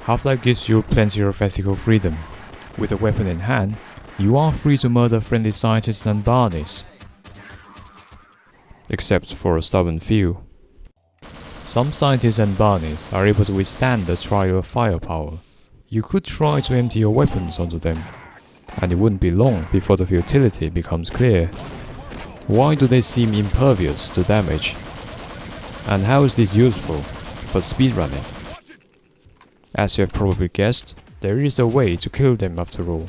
Half-Life gives you plenty of ethical freedom. With a weapon in hand, you are free to murder friendly scientists and Barneys. Except for a stubborn few. Some scientists and Barneys are able to withstand the trial of firepower. You could try to empty your weapons onto them, and it wouldn't be long before the futility becomes clear. Why do they seem impervious to damage? And how is this useful for speedrunning? As you have probably guessed, there is a way to kill them after all.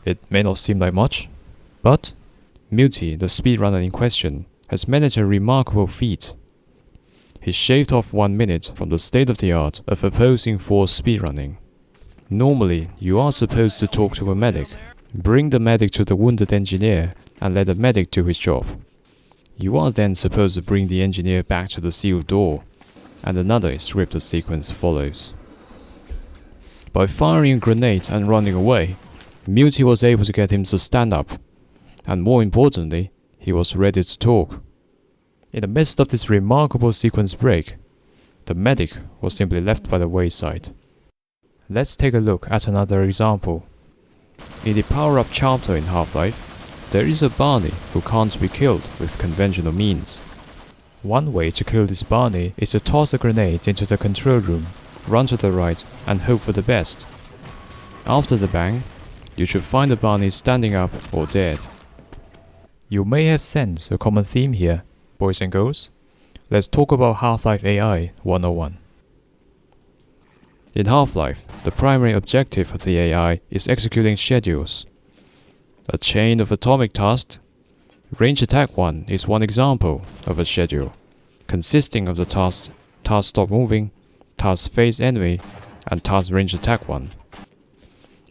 It may not seem like much, but Muty, the speedrunner in question, has managed a remarkable feat. He shaved off 1 minute from the state-of-the-art of opposing force speedrunning. Normally, you are supposed to talk to a medic, bring the medic to the wounded engineer, and let the medic do his job. You are then supposed to bring the engineer back to the sealed door, and another scripted sequence follows. By firing a grenade and running away, Muty was able to get him to stand up, and more importantly, he was ready to talk. In the midst of this remarkable sequence break, the medic was simply left by the wayside. Let's take a look at another example. In the power-up chapter in Half-Life, there is a Barney who can't be killed with conventional means. One way to kill this Barney is to toss a grenade into the control room, run to the right, and hope for the best. After the bang, you should find the Barney standing up or dead. You may have sensed a common theme here, boys and girls. Let's talk about Half-Life AI 101. In Half-Life, the primary objective of the AI is executing schedules. A chain of atomic tasks. Range Attack 1 is one example of a schedule, consisting of the task Stop Moving, task Face Enemy, and task Range Attack 1.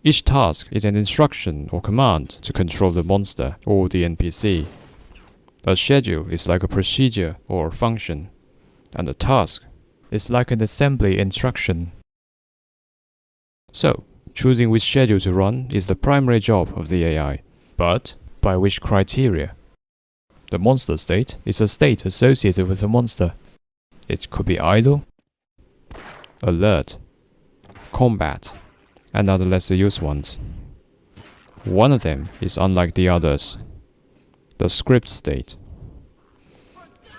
Each task is an instruction or command to control the monster or the NPC. A schedule is like a procedure or function, and a task is like an assembly instruction. So, choosing which schedule to run is the primary job of the AI, but by which criteria? The monster state is a state associated with a monster. It could be idle, alert, combat, and other lesser used ones. One of them is unlike the others, the script state.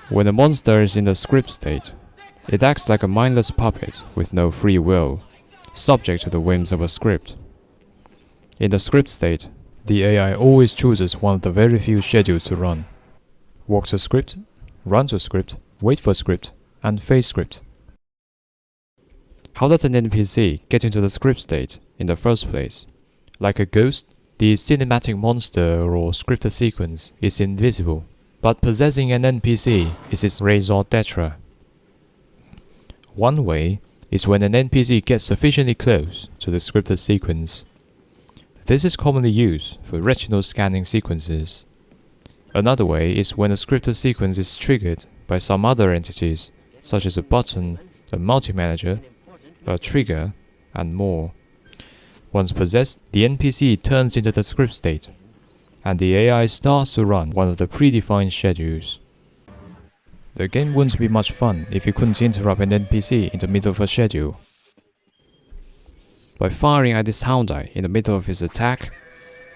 When a monster is in the script state, it acts like a mindless puppet with no free will, subject to the whims of a script. In the script state, the AI always chooses one of the very few schedules to run. Walk to script, run to script, wait for script, and face script. How does an NPC get into the script state in the first place? Like a ghost, the cinematic monster or scripted sequence is invisible, but possessing an NPC is its raison d'etre. One way is when an NPC gets sufficiently close to the scripted sequence. This is commonly used for retinal scanning sequences. Another way is when a scripted sequence is triggered by some other entities, such as a button, a multi-manager, a trigger, and more. Once possessed, the NPC turns into the script state, and the AI starts to run one of the predefined schedules. The game wouldn't be much fun if you couldn't interrupt an NPC in the middle of a schedule. By firing at this Hound Eye in the middle of his attack,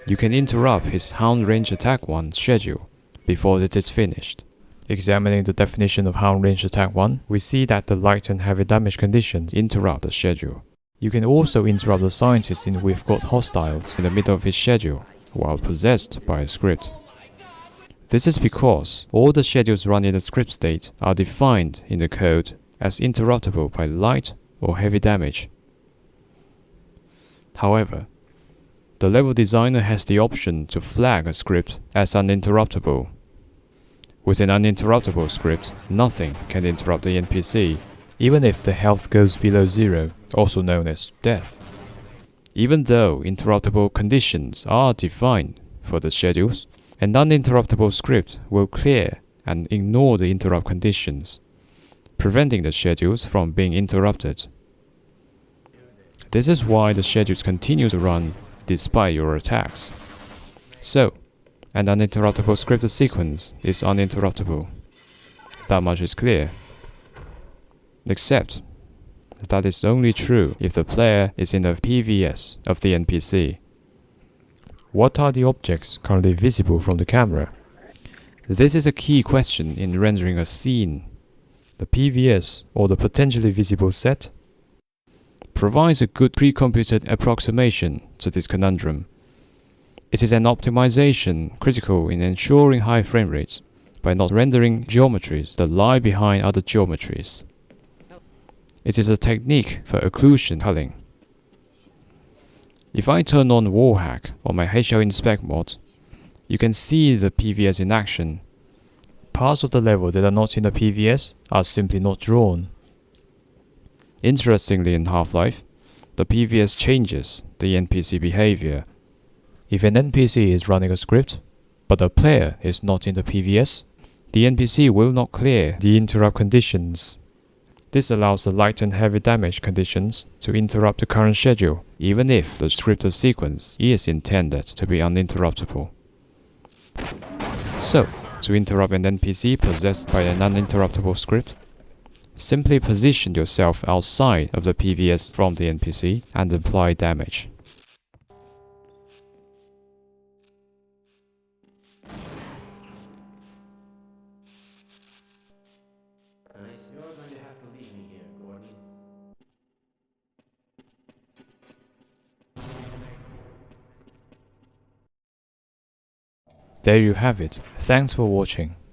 you can interrupt his Hound Range Attack 1 schedule before it is finished. Examining the definition of Hound Range Attack 1, we see that the light and heavy damage conditions interrupt the schedule. You can also interrupt the scientist in We've Got Hostiles in the middle of his schedule, while possessed by a script. This is because all the schedules run in the script state are defined in the code as interruptible by light or heavy damage. However, the level designer has the option to flag a script as uninterruptible. With an uninterruptible script, nothing can interrupt the NPC, even if the health goes below 0, also known as death. Even though interruptible conditions are defined for the schedules, an uninterruptible script will clear and ignore the interrupt conditions, preventing the schedules from being interrupted. This is why the schedules continue to run despite your attacks. So, an uninterruptible scripted sequence is uninterruptible. That much is clear. Except that is only true if the player is in the PVS of the NPC. What are the objects currently visible from the camera? This is a key question in rendering a scene. The PVS, or the potentially visible set, provides a good pre-computed approximation to this conundrum. It is an optimization critical in ensuring high frame rates by not rendering geometries that lie behind other geometries. It is a technique for occlusion culling. If I turn on Wallhack on my HLInspect mod, you can see the PVS in action. Parts of the level that are not in the PVS are simply not drawn. Interestingly, in Half-Life, the PVS changes the NPC behavior. If an NPC is running a script, but the player is not in the PVS, the NPC will not clear the interrupt conditions. This allows the light and heavy damage conditions to interrupt the current schedule, even if the scripted sequence is intended to be uninterruptible. So, to interrupt an NPC possessed by an uninterruptible script, simply position yourself outside of the PVS from the NPC and apply damage. You're going to have to leave me here, Gordon. There you have it. Thanks for watching.